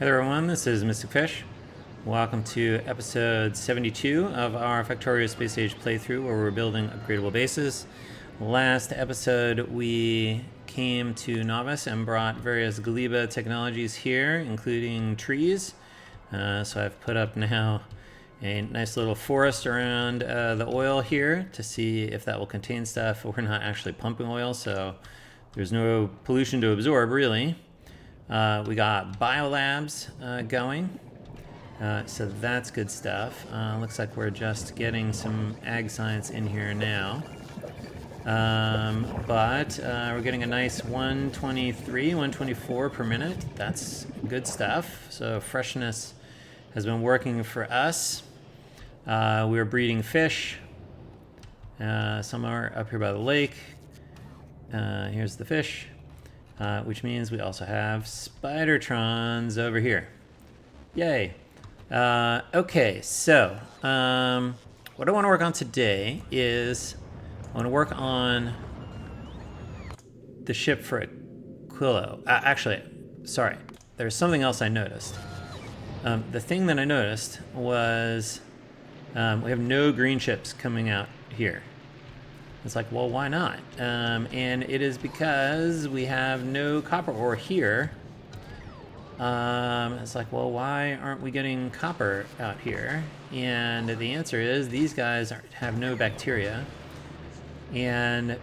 Hey there everyone, this is Mystic Fish. Welcome to episode 72 of our Factorio Space Age playthrough where we're building upgradable bases. Last episode we came to Nauvis and brought various Gleba technologies here, including trees. So I've put up now a nice little forest around the oil here to see if that will contain stuff. We're not actually pumping oil, so there's no pollution to absorb really. We got biolabs going, so that's good stuff. Looks like we're just getting some ag science in here now. But we're getting a nice 123, 124 per minute. That's good stuff. So freshness has been working for us. We're breeding fish. Some are up here by the lake. Here's the fish. Which means we also have spidertrons over here. Yay. Okay, so what I want to work on today is I want to work on the ship for Aquilo. Actually, sorry, there's something else I noticed. The thing that I noticed was we have no green ships coming out here. It's like, well, why not? And it is because we have no copper ore here. It's like, well, why aren't we getting copper out here? And the answer is these guys have no bacteria. And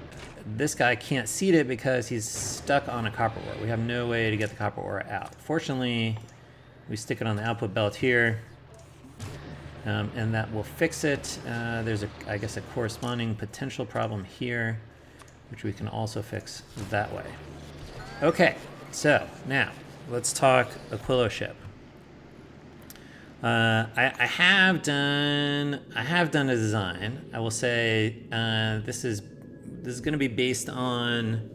this guy can't seed it because he's stuck on a copper ore. We have no way to get the copper ore out. Fortunately, we stick it on the output belt here. And that will fix it. There's, I guess, a corresponding potential problem here, which we can also fix that way. Okay, so now let's talk Aquilo ship. I have done a design. I will say this is going to be based on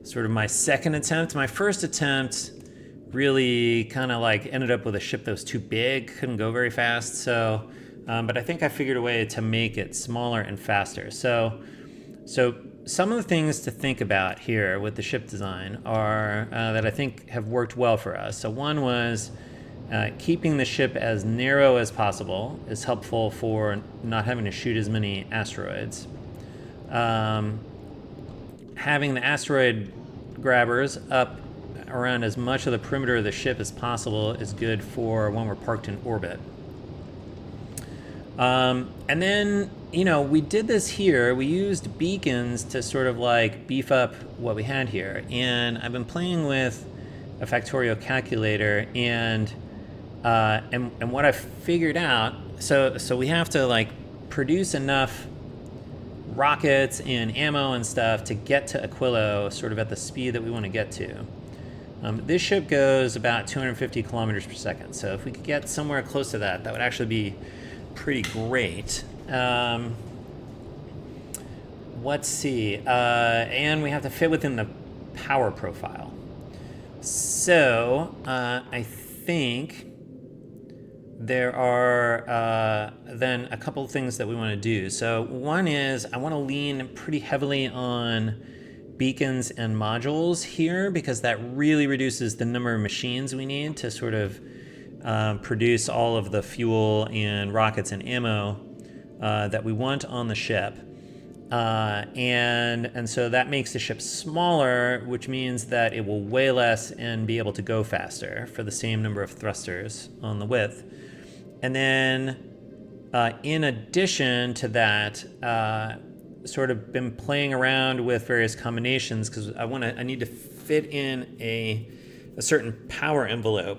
sort of my second attempt. My first attempt really kind of like ended up with a ship that was too big, couldn't go very fast. So, but I think I figured a way to make it smaller and faster. So some of the things to think about here with the ship design are that I think have worked well for us. So one was keeping the ship as narrow as possible is helpful for not having to shoot as many asteroids. Having the asteroid grabbers up around as much of the perimeter of the ship as possible is good for when we're parked in orbit. And then, you know, we did this here. We used beacons to sort of like beef up what we had here. And I've been playing with a Factorio calculator and what I figured out, so we have to like produce enough rockets and ammo and stuff to get to Aquilo sort of at the speed that we want to get to. This ship goes about 250 kilometers per second, so if we could get somewhere close to that, that would actually be pretty great. Let's see, and we have to fit within the power profile. So I think there are then a couple of things that we want to do. So one is I want to lean pretty heavily on beacons and modules here because that really reduces the number of machines we need to sort of produce all of the fuel and rockets and ammo that we want on the ship. And so that makes the ship smaller, which means that it will weigh less and be able to go faster for the same number of thrusters on the width. And then in addition to that, sort of been playing around with various combinations because I need to fit in a certain power envelope.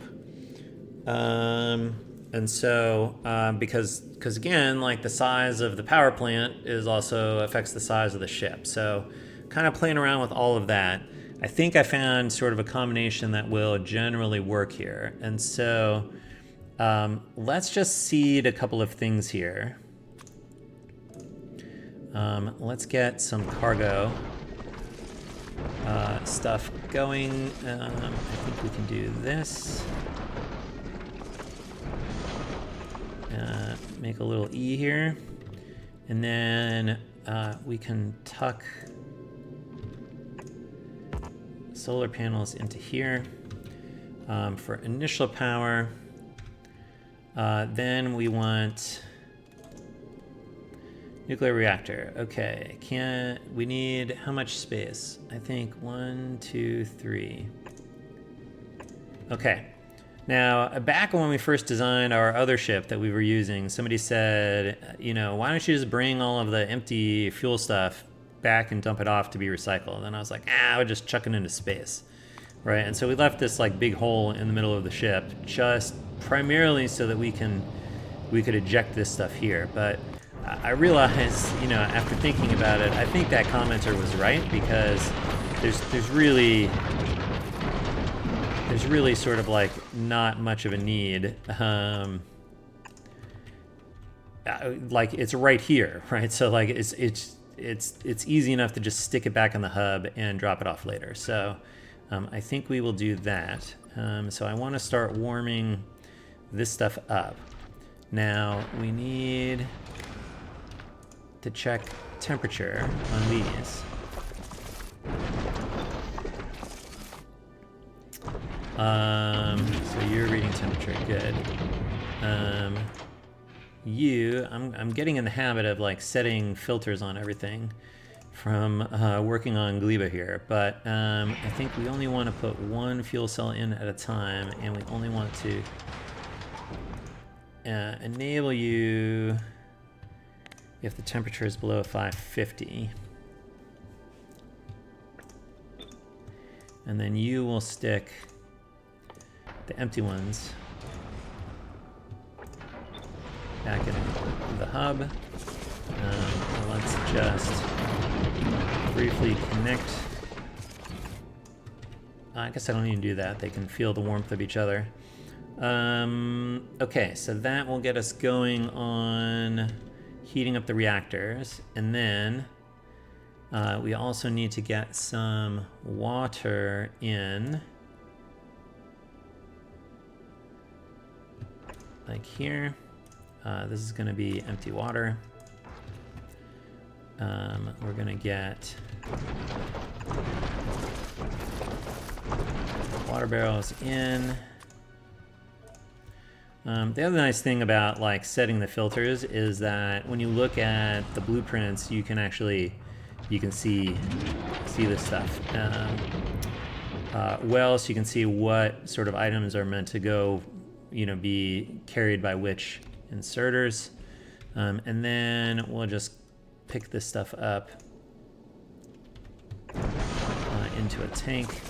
And so because again, like the size of the power plant is also affects the size of the ship. So kind of playing around with all of that. I think I found sort of a combination that will generally work here. And so let's just seed a couple of things here. Let's get some cargo stuff going. I think we can do this. Make a little E here. And then we can tuck solar panels into here. for initial power. Then we want nuclear reactor. Okay, we need how much space? I think 1, 2, 3. Okay. Now, back when we first designed our other ship that we were using, somebody said, you know, why don't you just bring all of the empty fuel stuff back and dump it off to be recycled? And I was like, I would just chuck it into space, right? And so we left this like big hole in the middle of the ship, just primarily so that we could eject this stuff here. But I realized, you know, after thinking about it, I think that commenter was right, because there's really sort of like not much of a need. Like it's right here, right? So like it's easy enough to just stick it back on the hub and drop it off later. So I think we will do that. So I want to start warming this stuff up. Now we need to check temperature on these. So you're reading temperature, good. I'm getting in the habit of like setting filters on everything from working on Gleba here, but I think we only want to put one fuel cell in at a time, and we only want to enable you if the temperature is below 550. And then you will stick the empty ones back in the hub. Let's just briefly connect. I guess I don't need to do that. They can feel the warmth of each other. Okay, so that will get us going on heating up the reactors. And then we also need to get some water in. Like here. This is going to be empty water. We're going to get water barrels in. The other nice thing about like setting the filters is that when you look at the blueprints, you can see this stuff well, so you can see what sort of items are meant to go, you know, be carried by which inserters. And then we'll just pick this stuff up into a tank.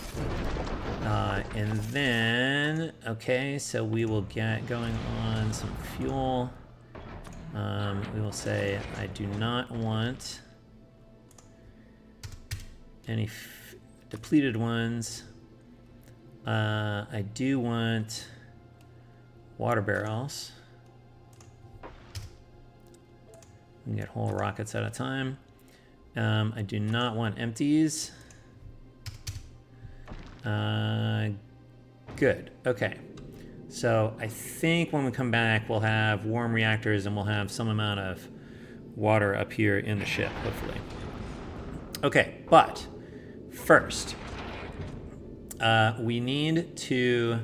And then, okay, so we will get going on some fuel. We will say, I do not want any depleted ones. I do want water barrels. We can get whole rockets at a time. I do not want empties. Good. Okay. So I think when we come back, we'll have warm reactors and we'll have some amount of water up here in the ship, hopefully. Okay, but first, we need to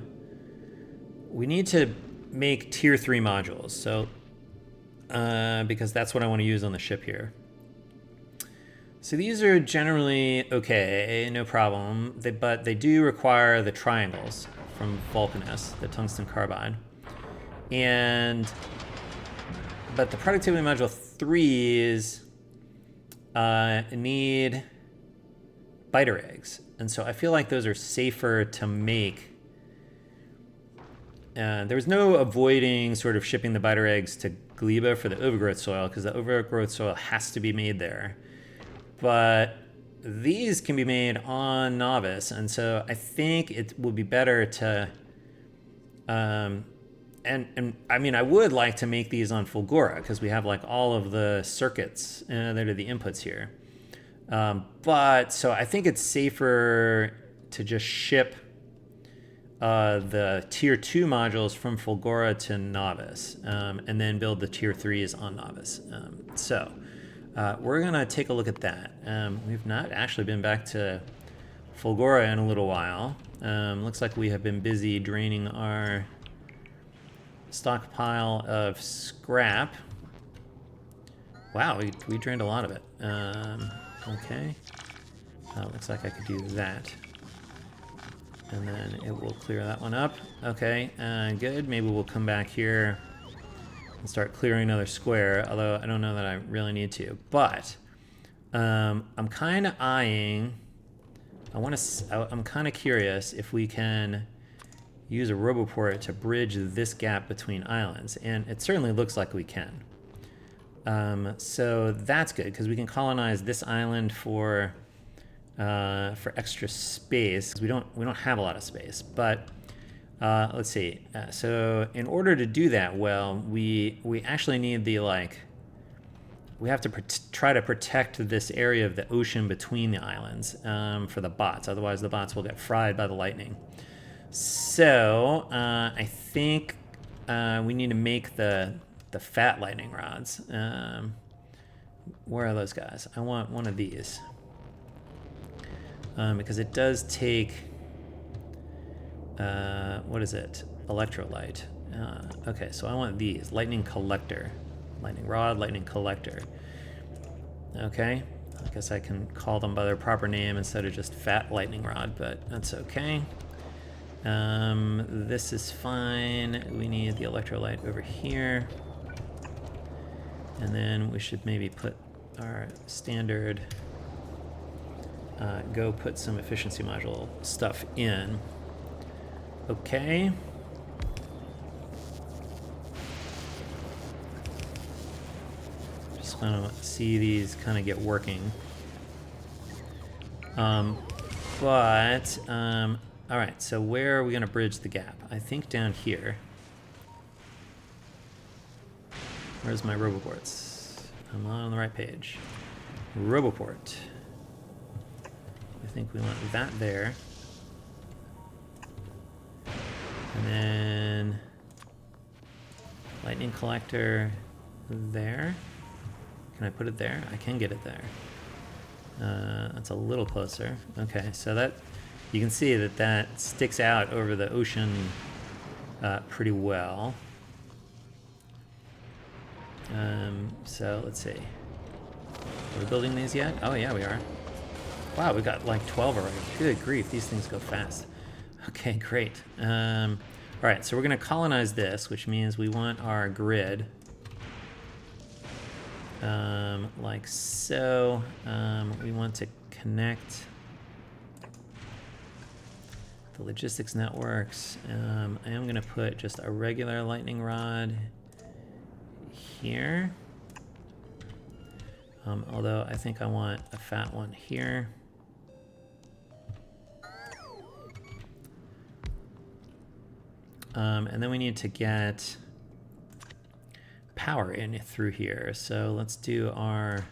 make tier 3 modules. So because that's what I want to use on the ship here. So these are generally okay, no problem, but they do require the triangles from Vulcanus, the tungsten carbide. But the productivity module 3s need biter eggs. And so I feel like those are safer to make. There was no avoiding sort of shipping the biter eggs to Gleba for the overgrowth soil, because the overgrowth soil has to be made there. But these can be made on Nauvis, and so I think it would be better to, and I mean, I would like to make these on Fulgora, because we have like all of the circuits that are the inputs here. But so I think it's safer to just ship the tier 2 modules from Fulgora to Nauvis, and then build the tier 3s on Nauvis. So we're gonna take a look at that. We've not actually been back to Fulgora in a little while. Looks like we have been busy draining our stockpile of scrap. Wow, we drained a lot of it. Okay. Looks like I could do that. And then it will clear that one up. Okay, good. Maybe we'll come back here and start clearing another square, although I don't know that I really need to. But I'm kind of eyeing... I'm kind of curious if we can use a roboport to bridge this gap between islands, and it certainly looks like we can. So that's good, because we can colonize this island for extra space. We don't have a lot of space, but let's see. So in order to do that well, we actually need the we have to try to protect this area of the ocean between the islands for the bots. Otherwise, the bots will get fried by the lightning. So I think we need to make the fat lightning rods. Where are those guys? I want one of these. Because it does take, what is it? Electrolyte. Okay, so I want these. Lightning collector. Lightning rod, lightning collector. Okay, I guess I can call them by their proper name instead of just fat lightning rod, but that's okay. This is fine. We need the electrolyte over here. And then we should maybe put our standard, go put some efficiency module stuff in. Okay. Just want to see these kind of get working. All right, so where are we going to bridge the gap? I think down here. Where's my roboports? I'm not on the right page. Roboport. I think we want that there. And then lightning collector there. Can I put it there? I can get it there. That's a little closer. Okay, so that you can see that sticks out over the ocean pretty well. So let's see. Are we building these yet? Oh yeah, we are. Wow, we got like 12 already. Good grief, these things go fast. Okay, great. All right, so we're gonna colonize this, which means we want our grid like so. We want to connect the logistics networks. I am gonna put just a regular lightning rod here. Although I think I want a fat one here. And then we need to get power in through here. So let's do our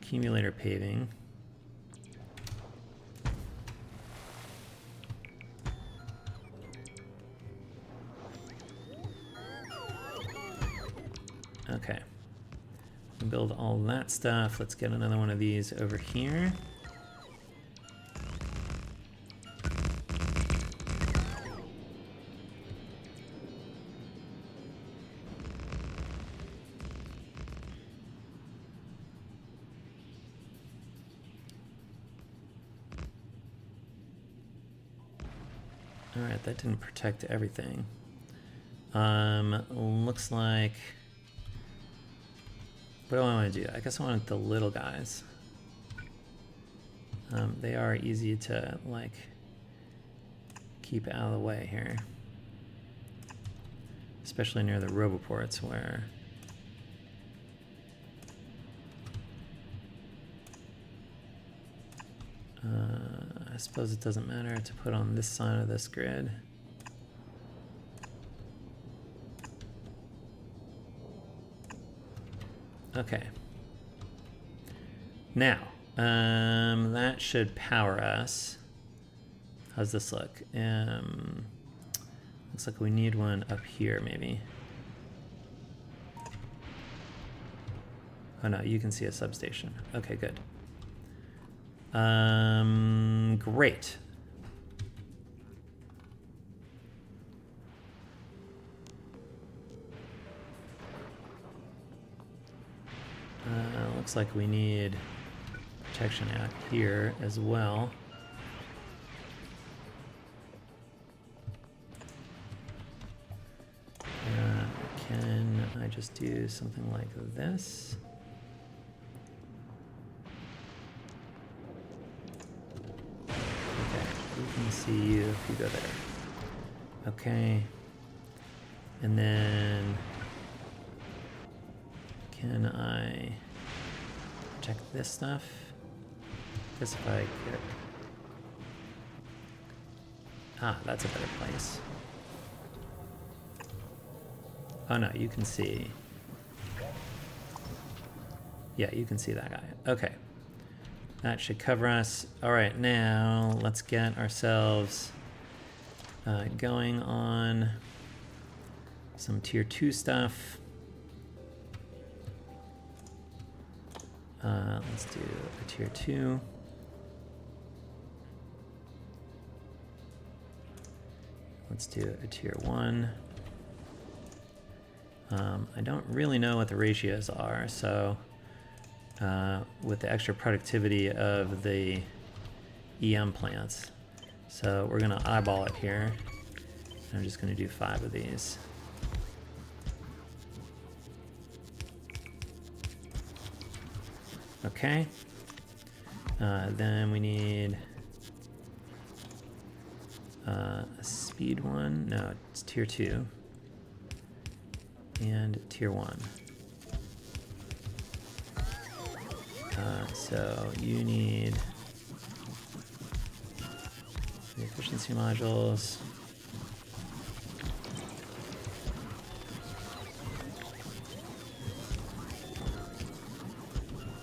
accumulator paving. Okay. Build all that stuff. Let's get another one of these over here. All right, that didn't protect everything. Looks like... What do I want to do? I guess I want the little guys. They are easy to, like, keep out of the way here. Especially near the roboports where... I suppose it doesn't matter to put on this side of this grid. Okay. Now, that should power us. How's this look? Looks like we need one up here, maybe. Oh no, you can see a substation. Okay, good. Great. looks like we need protection out here as well. Can I just do something like this? Okay, we can see you if you go there. Okay. And then can I protect this stuff? I guess if I get... Ah, that's a better place. Oh no, you can see. Yeah, you can see that guy. Okay. That should cover us. All right, now let's get ourselves going on some tier 2 stuff. Let's do a tier 2. Let's do a tier 1. I don't really know what the ratios are, so with the extra productivity of the EM plants. So we're going to eyeball it here. I'm just going to do 5 of these. Okay. Then we need a speed one. No, it's tier 2. And tier 1. So you need the efficiency modules.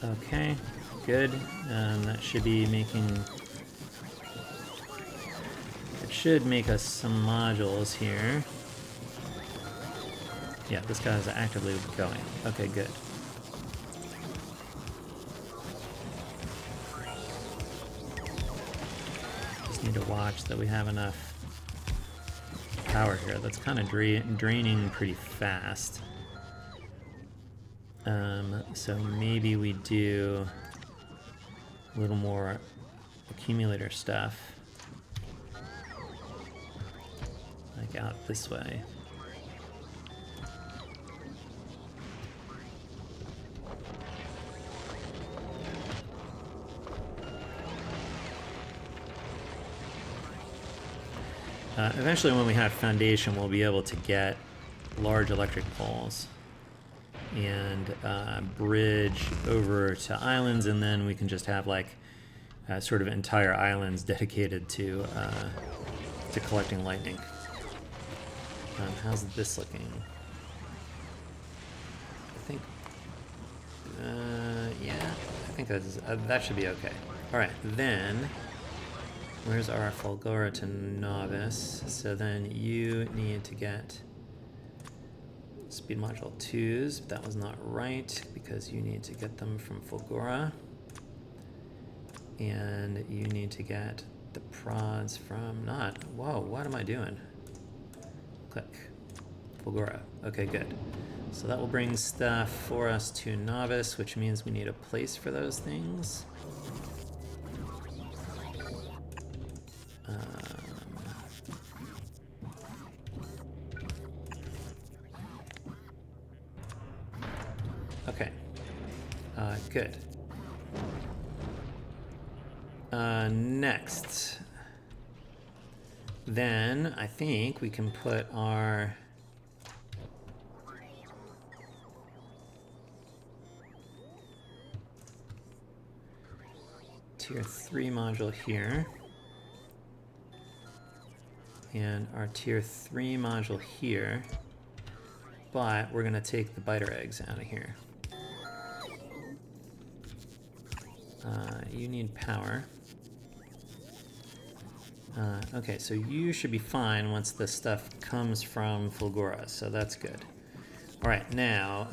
Okay, good. That should be making... It should make us some modules here. Yeah, this guy's actively going. Okay, good. Just need to watch that we have enough power here. That's kind of draining pretty fast. So maybe we do a little more accumulator stuff. Like out this way. Eventually when we have foundation, we'll be able to get large electric poles and bridge over to islands, and then we can just have like sort of entire islands dedicated to collecting lightning. How's this looking? I think, yeah, I think that should be okay. All right, then where's our Fulgora to Nauvis? So then you need to get speed module 2s, but that was not right because you need to get them from Fulgora. And you need to get the prods from not. Whoa, what am I doing? Click. Fulgora. Okay, good. So that will bring stuff for us to Nauvis, which means we need a place for those things. Okay. Good. Next. Then I think we can put our tier 3 module here. And our tier 3 module here. But we're going to take the biter eggs out of here. You need power. Okay, so you should be fine once the stuff comes from Fulgora, so that's good. All right, now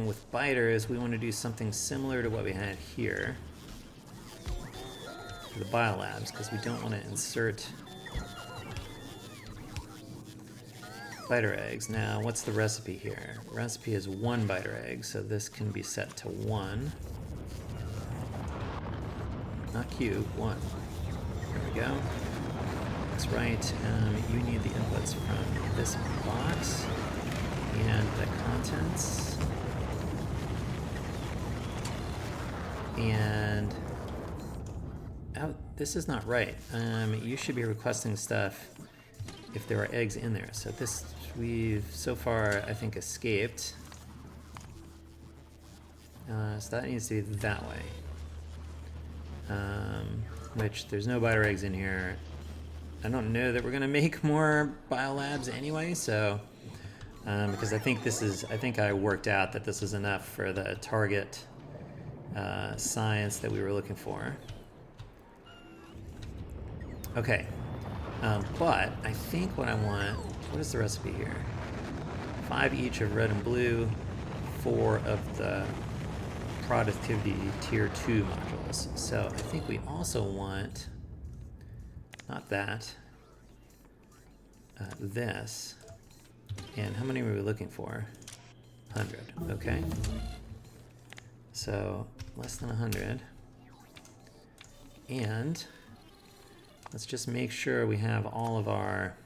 with biters, we want to do something similar to what we had here for the biolabs, because we don't want to insert biter eggs. Now, what's the recipe here? The recipe is 1 biter egg, so this can be set to 1. not Q, 1. There we go. That's right. You need the inputs from this box and the contents. And oh, this is not right. You should be requesting stuff if there are eggs in there. So this we've so far, I think, escaped. So that needs to be that way. Which there's no biter eggs in here. I don't know that we're gonna make more biolabs anyway, so because I think I worked out that this is enough for the target science that we were looking for. Okay, but I think what I want, what is the recipe here? 5 each of red and blue, 4 of the productivity tier 2 modules. So I think we also want, not that, this. And how many were we looking for? 100, okay. So less than 100. And let's just make sure we have all of our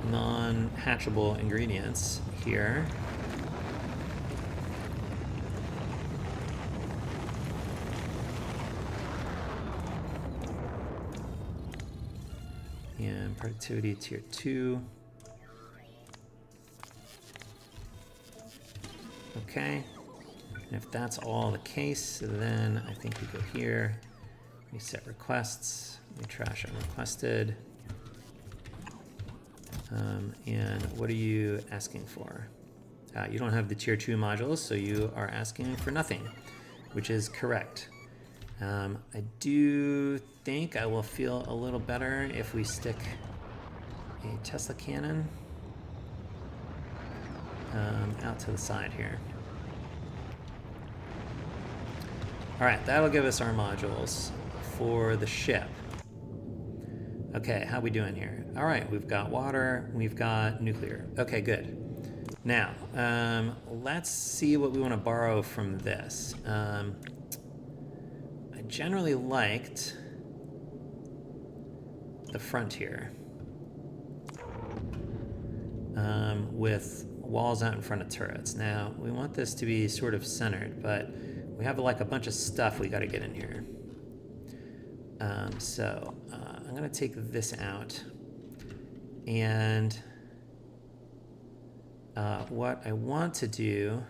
non-hatchable ingredients here. And productivity tier 2. Okay. And if that's all the case, then I think we go here, we set requests, we trash unrequested. And what are you asking for? You don't have the tier 2 modules, so you are asking for nothing, which is correct. I do think I will feel a little better if we stick a Tesla cannon out to the side here. All right, that'll give us our modules for the ship. Okay, how we doing here? All right, we've got water, we've got nuclear. Okay, good. Now, let's see what we want to borrow from this. I generally liked the frontier with walls out in front of turrets. Now, we want this to be sort of centered, but we have like a bunch of stuff we got to get in here. So I'm going to take this out, and what I want to do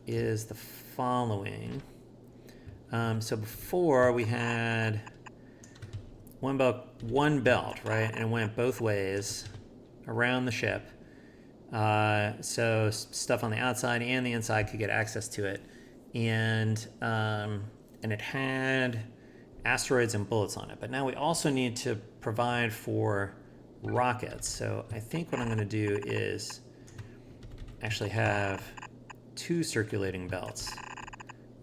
is the following. So before we had one belt, right? And it went both ways around the ship. So stuff on the outside and the inside could get access to it. And it had asteroids and bullets on it. But now we also need to provide for rockets. So I think what I'm going to do is actually have 2 circulating belts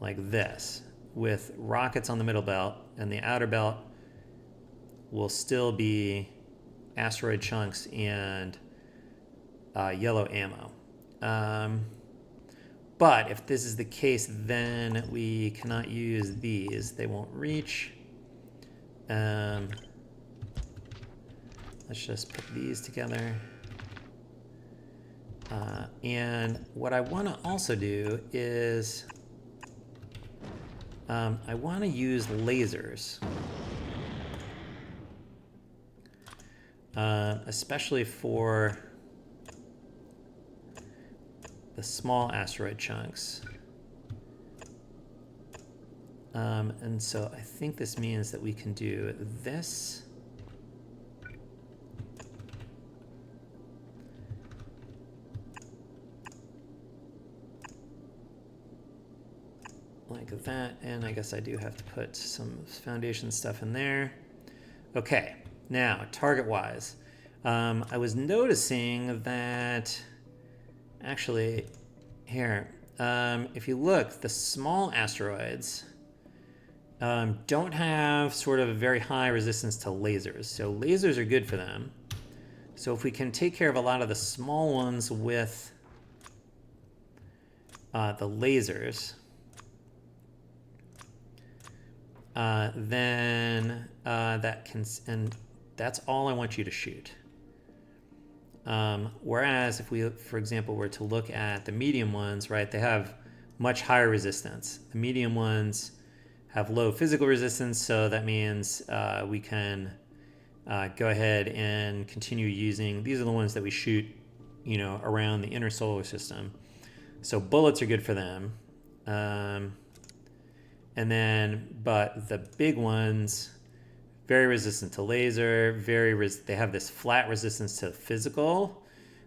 like this, with rockets on the middle belt, and the outer belt will still be asteroid chunks and yellow ammo. But if this is the case, then we cannot use these. They won't reach. Let's just put these together. And what I want to also do is I want to use lasers, especially for the small asteroid chunks. And so I think this means that we can do this. Like that, and I guess I do have to put some foundation stuff in there. Okay, now target-wise, I was noticing that actually here, if you look, the small asteroids don't have sort of a very high resistance to lasers, so lasers are good for them. So if we can take care of a lot of the small ones with the lasers, then that can, and that's all I want you to shoot. Whereas if we, for example, were to look at the medium ones, right, they have much higher resistance. The medium ones have low physical resistance, so that means we can go ahead and continue using, these are the ones that we shoot, you know, around the inner solar system. So bullets are good for them. And then, but the big ones, very resistant to laser, they have this flat resistance to physical,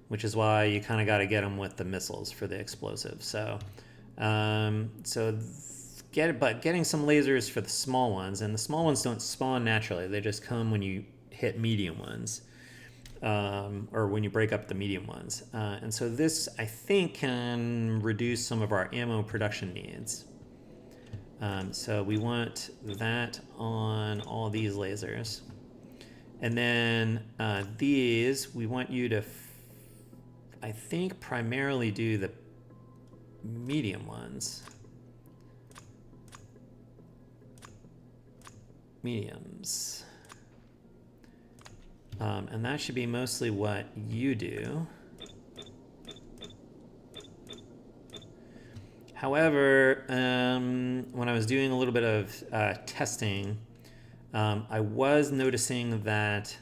which is why you kind of got to get them with the missiles for the explosives. So, getting some lasers for the small ones, and the small ones don't spawn naturally. They just come when you hit medium ones, or when you break up the medium ones. And so this, I think, can reduce some of our ammo production needs. So we want that on all these lasers. And then these, we want you to, I think, primarily do the medium ones. Mediums. And that should be mostly what you do. However, when I was doing a little bit of testing, I was noticing that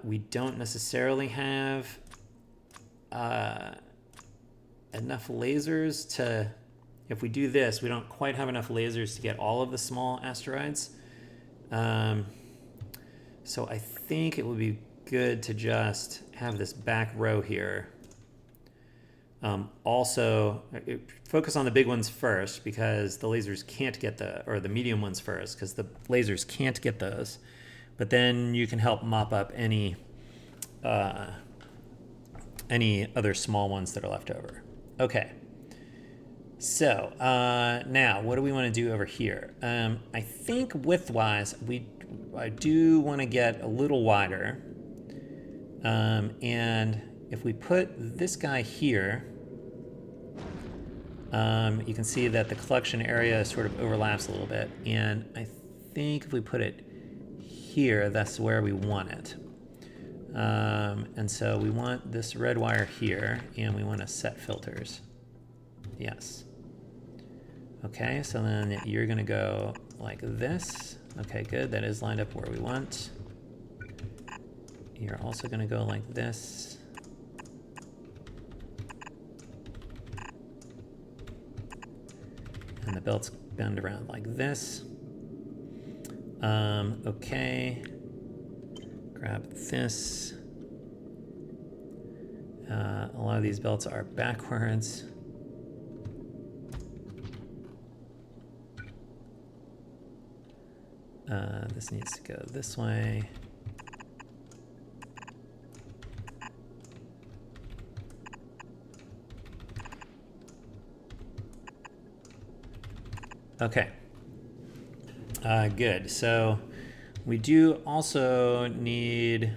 we don't necessarily have enough lasers to, if we do this, we don't quite have enough lasers to get all of the small asteroids. So I think it would be good to just have this back row here. Also, focus on the big ones first, because the lasers can't get or the medium ones first, because the lasers can't get those. But then you can help mop up any other small ones that are left over. Okay. So now, what do we want to do over here? I think width-wise, I do want to get a little wider. And if we put this guy here, you can see that the collection area sort of overlaps a little bit. And I think if we put it here, that's where we want it. And so we want this red wire here, and we want to set filters. Yes. Okay, so then you're going to go like this. Okay, good. That is lined up where we want. You're also going to go like this. And the belts bend around like this. Okay. Grab this. A lot of these belts are backwards. This needs to go this way. Okay. Good. So we do also need,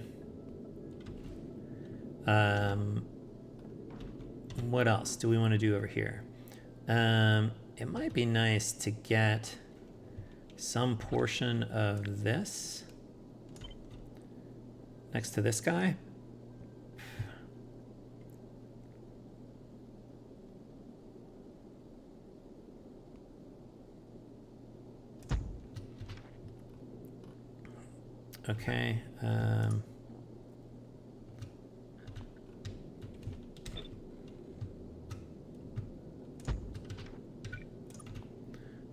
what else do we want to do over here? It might be nice to get some portion of this next to this guy. Okay.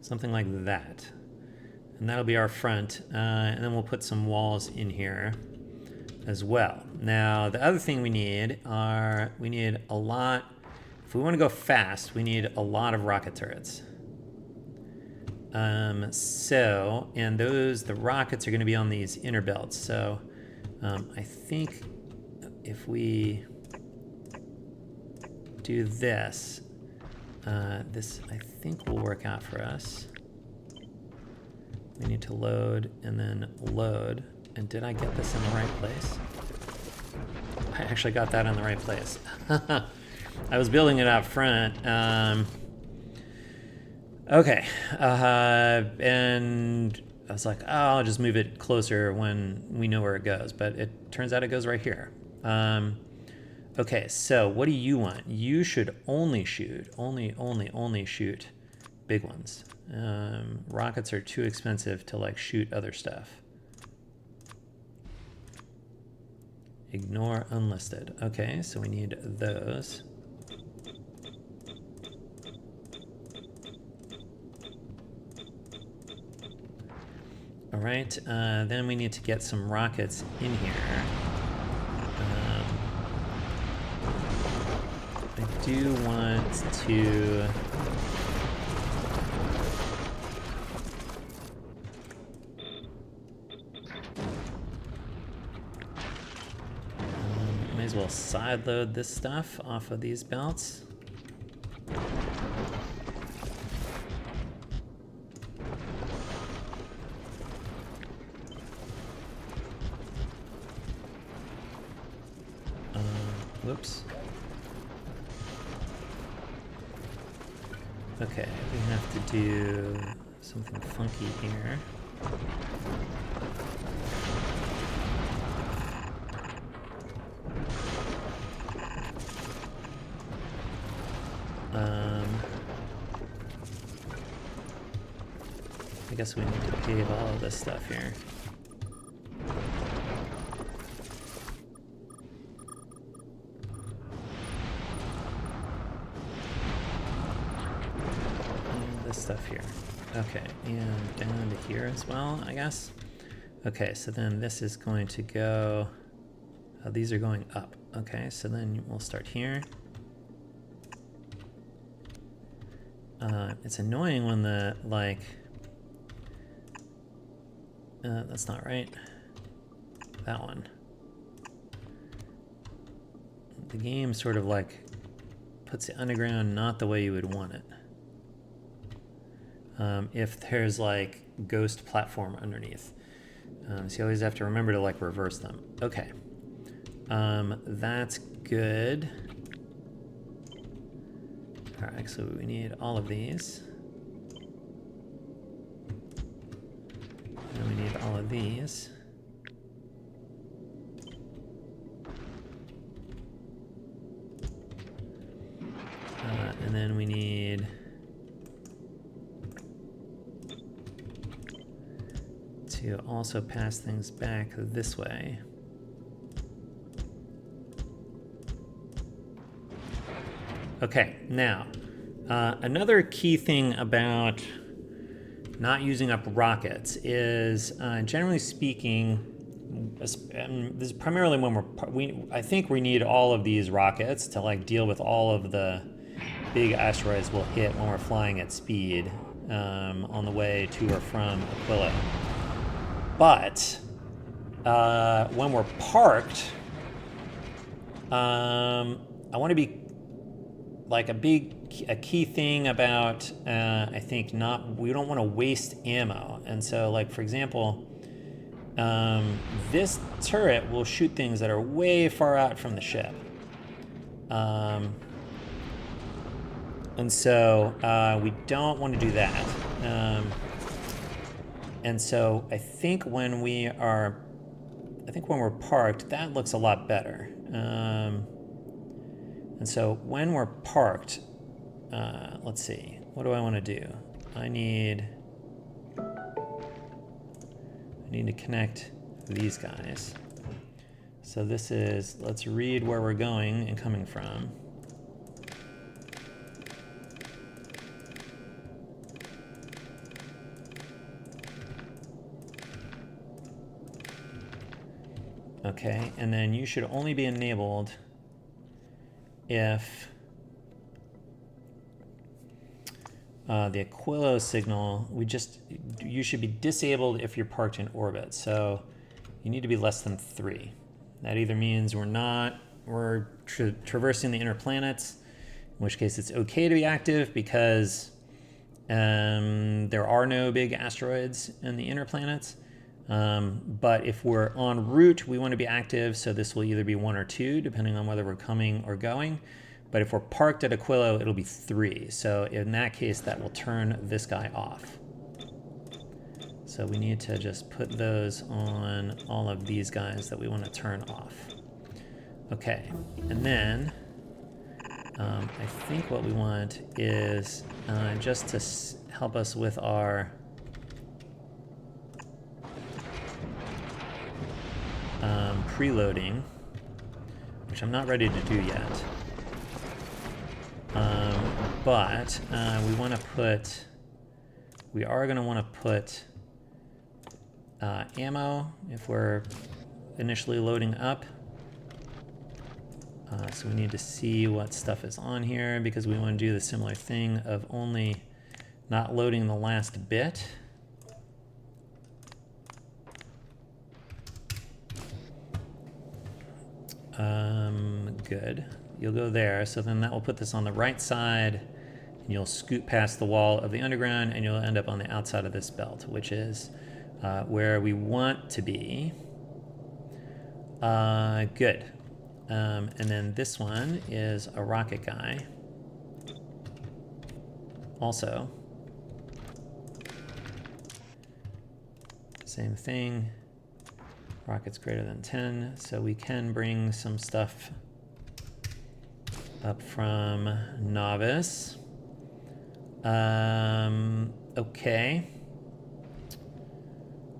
Something like that. And that'll be our front. And then we'll put some walls in here as well. Now, the other thing we need a lot, if we want to go fast, we need a lot of rocket turrets. And the rockets are going to be on these inner belts. So I think if we do this, this I think will work out for us. We need to load and then load. And did I get this in the right place? I actually got that in the right place. I was building it out front. Okay, and I was like, oh, I'll just move it closer when we know where it goes, but it turns out it goes right here. Okay, so what do you want? You should only shoot, only shoot big ones. Rockets are too expensive to like shoot other stuff. Ignore unlisted. Okay, so we need those. All right, then we need to get some rockets in here. I do want to... May as well side load this stuff off of these belts. Whoops. Okay, we have to do something funky here. I guess we need to pave all of this stuff here. Stuff here. Okay, and down to here as well, I guess. Okay, so then this is going to go... these are going up. Okay, so then we'll start here. It's annoying when the, like... that's not right. That one. The game sort of like puts it underground not the way you would want it. If there's like ghost platform underneath. So you always have to remember to like reverse them. Okay. That's good. All right, so we need all of these. And we need all of these. And then we need... to also pass things back this way. Okay, now, another key thing about not using up rockets is, generally speaking, this is primarily when I think we need all of these rockets to like deal with all of the big asteroids we'll hit when we're flying at speed on the way to or from Aquilo. But when we're parked, I want to be like a key thing about I think we don't want to waste ammo. And so like for example, this turret will shoot things that are way far out from the ship. And so we don't want to do that. And so I think when we're parked, that looks a lot better. And so when we're parked, let's see, what do I want to do? I need to connect these guys. So this is, let's read where we're going and coming from. Okay, and then you should only be enabled if the Aquilo signal, you should be disabled if you're parked in orbit. So you need to be less than 3. That either means we're traversing the inner planets, in which case it's okay to be active because there are no big asteroids in the inner planets. But if we're en route, we want to be active, so this will either be 1 or 2, depending on whether we're coming or going. But if we're parked at Aquilo, it'll be 3. So in that case, that will turn this guy off. So we need to just put those on all of these guys that we want to turn off. Okay, and then I think what we want is just to help us with our preloading, which I'm not ready to do yet. But we are going to want to put ammo if we're initially loading up. So we need to see what stuff is on here because we want to do the similar thing of only not loading the last bit. Good. You'll go there, so then that will put this on the right side, and you'll scoot past the wall of the underground, and you'll end up on the outside of this belt, which is where we want to be. Good. And then this one is a rocket guy. Also, same thing. Rocket's greater than 10, so we can bring some stuff up from Nauvis. Okay.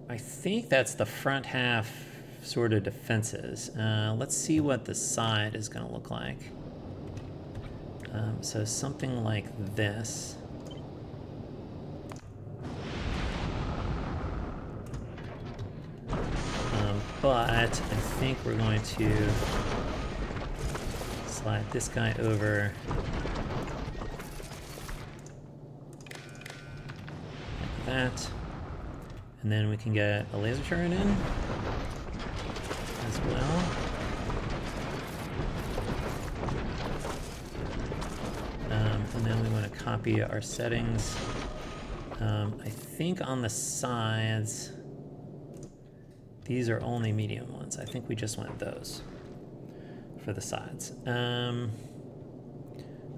I think that's the front half sort of defenses. Let's see what the side is going to look like. So something like this. But I think we're going to slide this guy over like that. And then we can get a laser turret in as well. And then we want to copy our settings. I think on the sides, these are only medium ones. I think we just want those for the sides.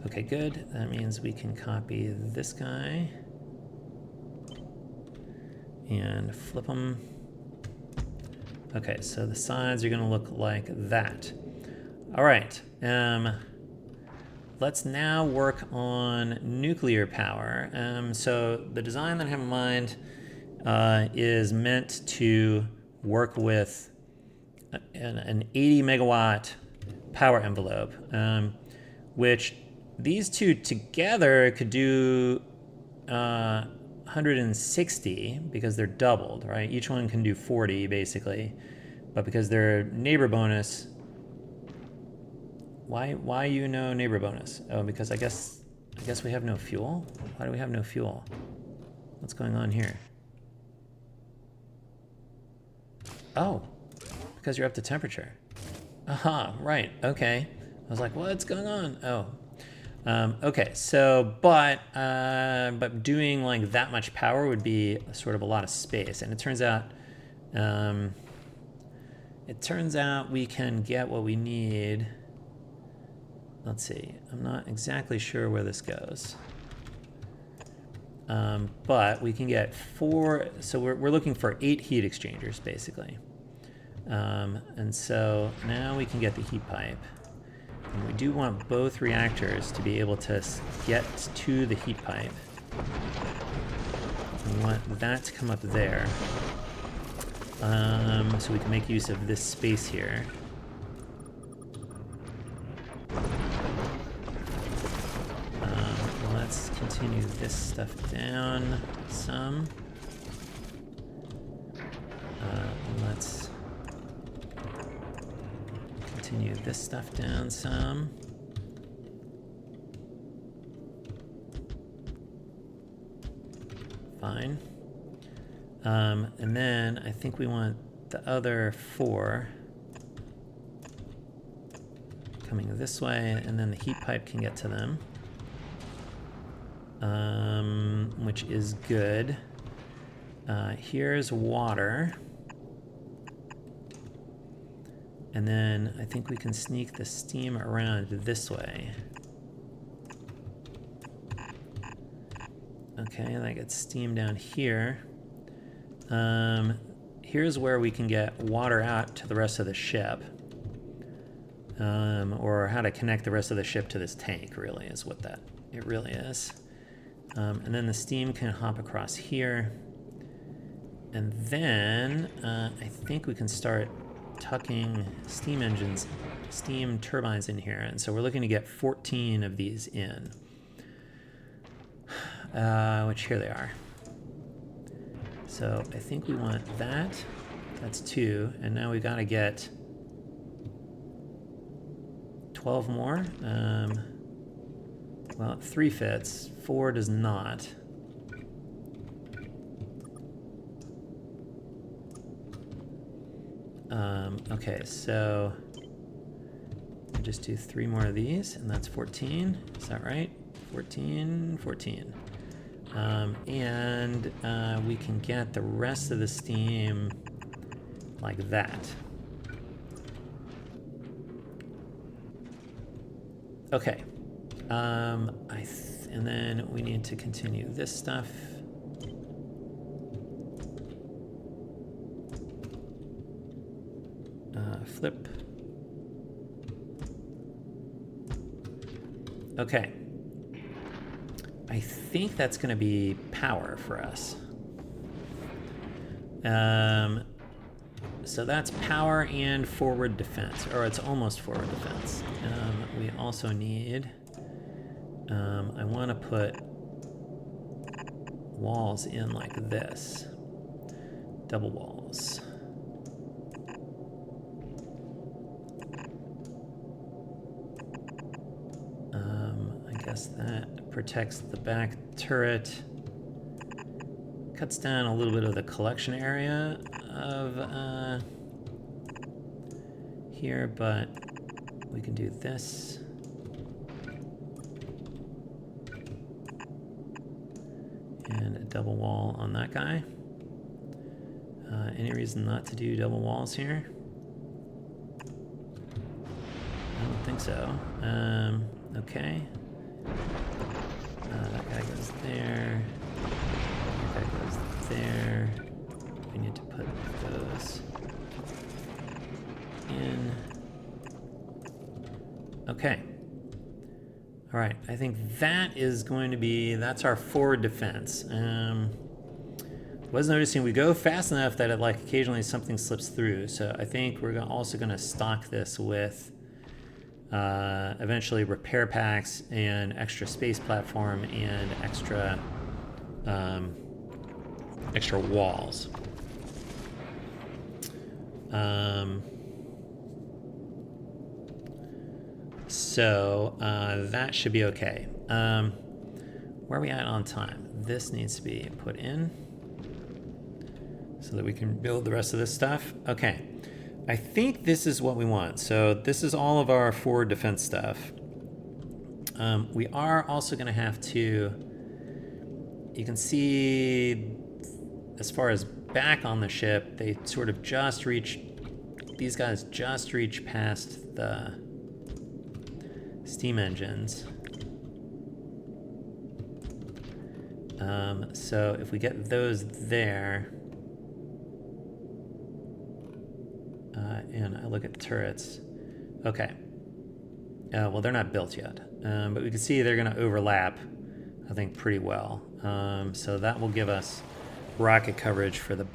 Okay, good. That means we can copy this guy and flip them. Okay, so the sides are gonna look like that. All right, let's now work on nuclear power. So the design that I have in mind is meant to work with an 80 megawatt power envelope, which these two together could do 160 because they're doubled, right? Each one can do 40 basically, but because they're neighbor bonus, why you know neighbor bonus? Oh, because I guess we have no fuel. Why do we have no fuel? What's going on here? Oh, because you're up to temperature. Aha, right, okay. I was like, what's going on? Oh, okay, so, but doing like that much power would be sort of a lot of space. And it turns out we can get what we need. Let's see, I'm not exactly sure where this goes. But we can get 4, so we're looking for 8 heat exchangers basically. And so now we can get the heat pipe. And we do want both reactors to be able to get to the heat pipe. We want that to come up there. So we can make use of this space here. Let's continue this stuff down some. Let's continue this stuff down some. Fine. And then I think we want the other 4 coming this way, and then the heat pipe can get to them. Which is good. Here's water. And then I think we can sneak the steam around this way. Okay, that gets steam down here. Here's where we can get water out to the rest of the ship. Or how to connect the rest of the ship to this tank, really, is what it really is. And then the steam can hop across here. And then I think we can start tucking steam turbines in here. And so we're looking to get 14 of these in. Which here they are. So I think we want that. That's 2. And now we got to get 12 more. Well, 3 fits. 4 does not. Okay, so I just do 3 more of these, and that's 14. Is that right? 14, 14. And we can get the rest of the steam like that. Okay. And then we need to continue this stuff. Flip. Okay. I think that's going to be power for us. So that's power and forward defense, or it's almost forward defense. We also need, I want to put walls in like this, double walls. I guess that protects the back turret, cuts down a little bit of the collection area of here, but we can do this. And a double wall on that guy. Any reason not to do double walls here? I don't think so. Okay. That guy goes there. That guy goes there. We need to put those in. Okay. All right. I think that is going to be, that's our forward defense. Was noticing we go fast enough that it like occasionally something slips through. So I think we're also going to stock this with eventually repair packs and extra space platform and extra walls. So that should be okay. Where are we at on time? This needs to be put in so that we can build the rest of this stuff. Okay. I think this is what we want. So this is all of our forward defense stuff. We are also going to have to, you can see as far as back on the ship, they sort of just reach, these guys just reach past the steam engines. So if we get those there, and I look at turrets, okay. Well, they're not built yet, but we can see they're going to overlap, I think, pretty well. So that will give us rocket coverage for the,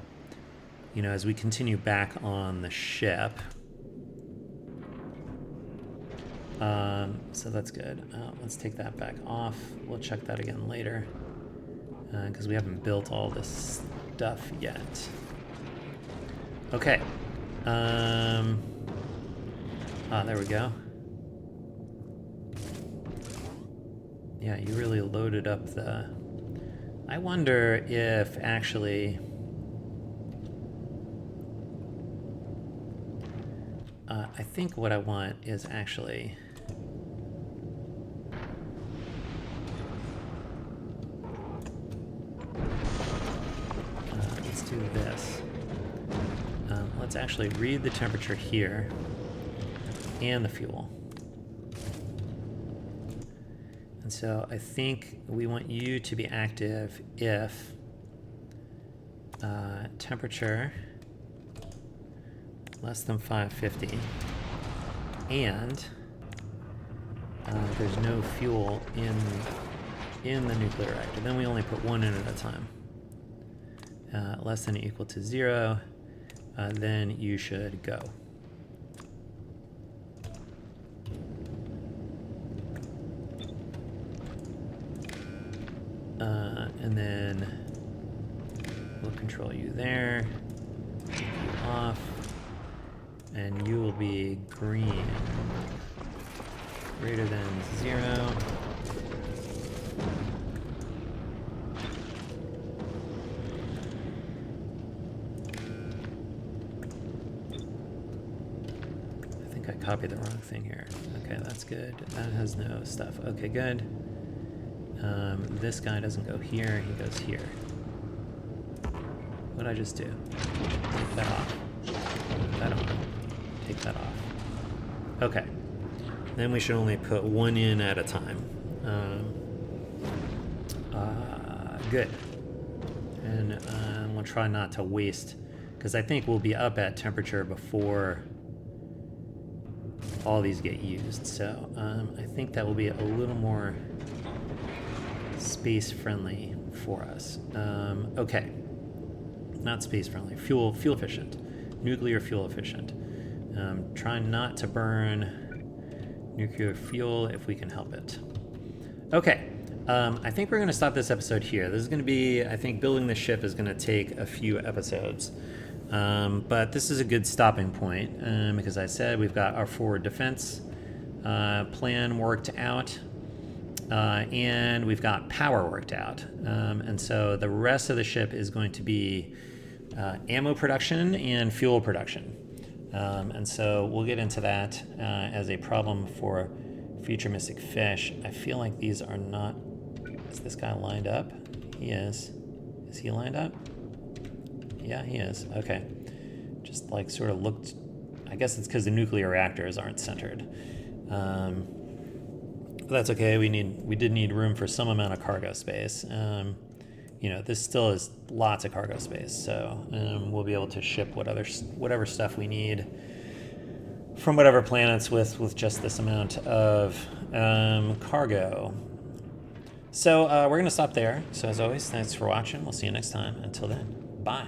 you know, as we continue back on the ship. So that's good. Let's take that back off. We'll check that again later, because we haven't built all this stuff yet. Okay. There we go. Yeah, you really loaded up the... I wonder if actually... I think what I want is actually... let's do this. Let's actually read the temperature here and the fuel. And so I think we want you to be active if temperature less than 550 and there's no fuel in the nuclear reactor. Then we only put one in at a time. Less than or equal to 0, then you should go. And then we'll control you there, take you off, and you will be green, greater than 0. I think I copied the wrong thing here. Okay, that's good. That has no stuff. Okay, good. This guy doesn't go here, he goes here. What did I just do? Take that off. Put that on. Take that off. Okay. Then we should only put one in at a time. Good. And we'll try not to waste, because I think we'll be up at temperature before all these get used. So I think that will be a little more space friendly for us. Okay, not space friendly, fuel efficient, nuclear fuel efficient. Try not to burn nuclear fuel if we can help it. Okay, I think we're going to stop this episode here. This is going to be, I think building the ship is going to take a few episodes. But this is a good stopping point because I said we've got our forward defense plan worked out. And we've got power worked out. And so the rest of the ship is going to be ammo production and fuel production. And so we'll get into that as a problem for future Mystic Fish. I feel like these are not... Is this guy lined up? He is. Is he lined up? Yeah, he is. Okay. Just like sort of looked... I guess it's because the nuclear reactors aren't centered. But that's okay. We did need room for some amount of cargo space. You know, this still is lots of cargo space, so we'll be able to ship whatever stuff we need from whatever planets with just this amount of cargo. So we're gonna stop there. So as always, thanks for watching. We'll see you next time. Until then, bye.